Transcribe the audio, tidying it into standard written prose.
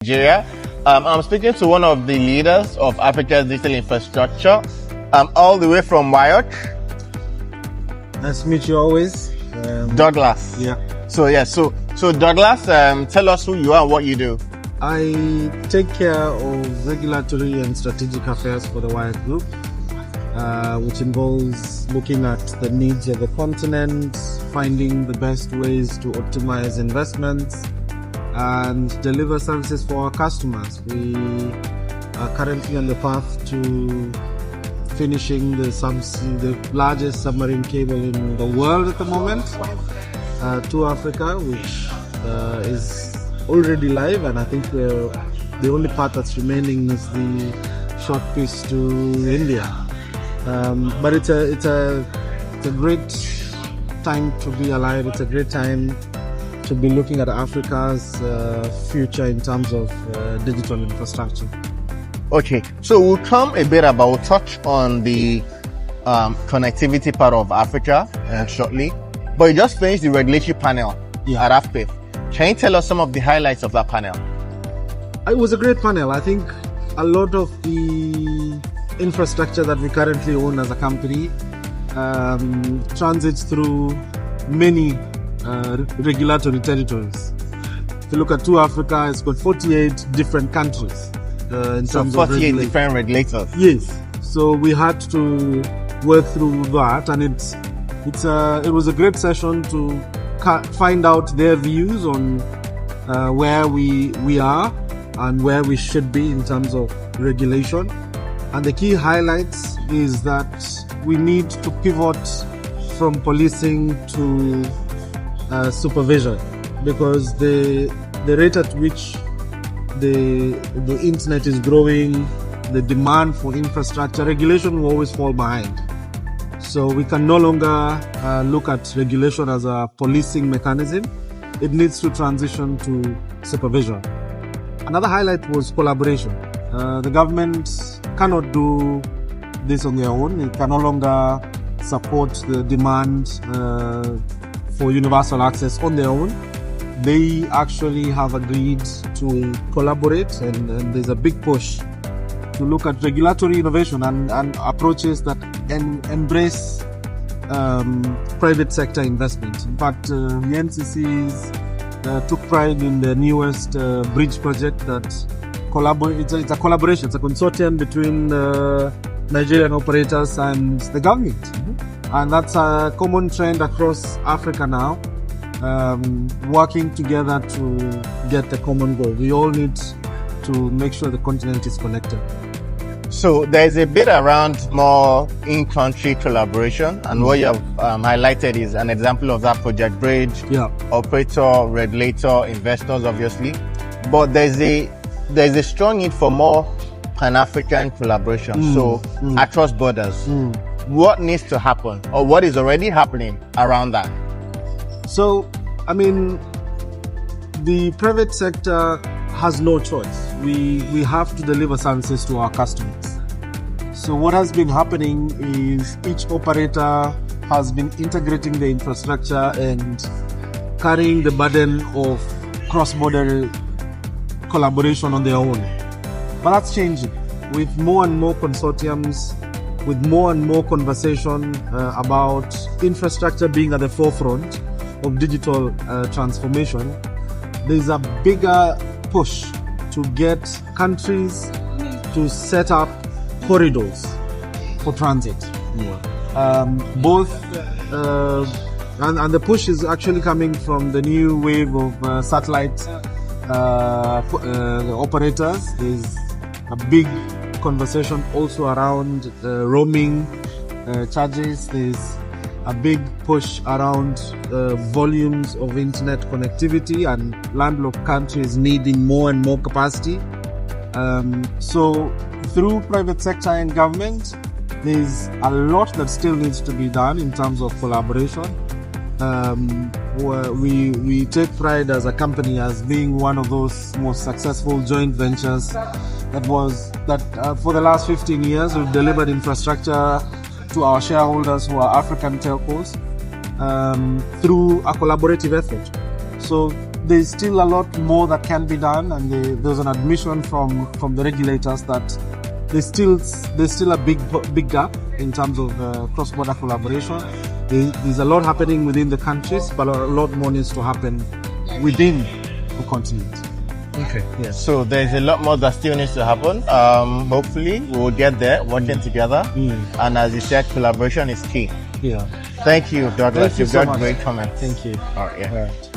Nigeria. I'm speaking to one of the leaders of Africa's digital infrastructure, all the way from WIOCC. Nice to meet you always. Douglas. Yeah. So Douglas, tell us who you are and what you do. I take care of regulatory and strategic affairs for the WIOCC Group, which involves looking at the needs of the continent, finding the best ways to optimize investments, and deliver services for our customers. We are currently on the path to finishing the largest submarine cable in the world at the moment to Africa, which is already live, and I think the only part that's remaining is the short piece to India. But it's a great time to be alive. It's a great time to be looking at Africa's future in terms of digital infrastructure. Okay, so we'll touch on the connectivity part of Africa shortly. But you just finished the regulatory panel at AfPIF. Can you tell us some of the highlights of that panel? It was a great panel. I think a lot of the infrastructure that we currently own as a company transits through many regulatory territories. If you look at Africa, it's got 48 different countries. In terms 48 different regulators. Yes. So we had to work through that, and it was a great session to find out their views on where we are and where we should be in terms of regulation. And the key highlights is that we need to pivot from policing to supervision, because the rate at which the internet is growing, the demand for infrastructure, regulation will always fall behind. So we can no longer look at regulation as a policing mechanism. It needs to transition to supervision. Another highlight was collaboration. The government cannot do this on their own. It can no longer support the demand for universal access on their own. They actually have agreed to collaborate, and there's a big push to look at regulatory innovation and approaches that embrace private sector investment. In fact, the NCCs took pride in the newest bridge project that it's a collaboration, it's a consortium between Nigerian operators and the government. Mm-hmm. And that's a common trend across Africa now, working together to get a common goal. We all need to make sure the continent is connected. So there's a bit around more in-country collaboration, and what you have highlighted is an example of that Project Bridge. Operator, regulator, investors, obviously. But there's a strong need for more Pan-African collaboration, across borders. What needs to happen, or what is already happening around that? So, I mean, the private sector has no choice. We have to deliver services to our customers. So what has been happening is each operator has been integrating the infrastructure and carrying the burden of cross-border collaboration on their own. But that's changing with more and more consortiums, with more and more conversation about infrastructure being at the forefront of digital transformation. There's a bigger push to get countries to set up corridors for transit. And the push is actually coming from the new wave of satellite operators. There's a big conversation also around roaming charges. There's a big push around volumes of internet connectivity and landlocked countries needing more and more capacity. So through private sector and government, there's a lot that still needs to be done in terms of collaboration. We take pride as a company as being one of those most successful joint ventures that for the last 15 years we've delivered infrastructure to our shareholders who are African telcos through a collaborative effort. So there's still a lot more that can be done, and there's an admission from the regulators that there's still a big gap in terms of cross-border collaboration. There's a lot happening within the countries, but a lot more needs to happen within the continent. Okay. Yeah. So there's a lot more that still needs to happen. Hopefully we'll get there working together. And as you said, collaboration is key. Yeah. Thank you, Douglas. You've got great comments. Thank you. All right. Yeah. All right.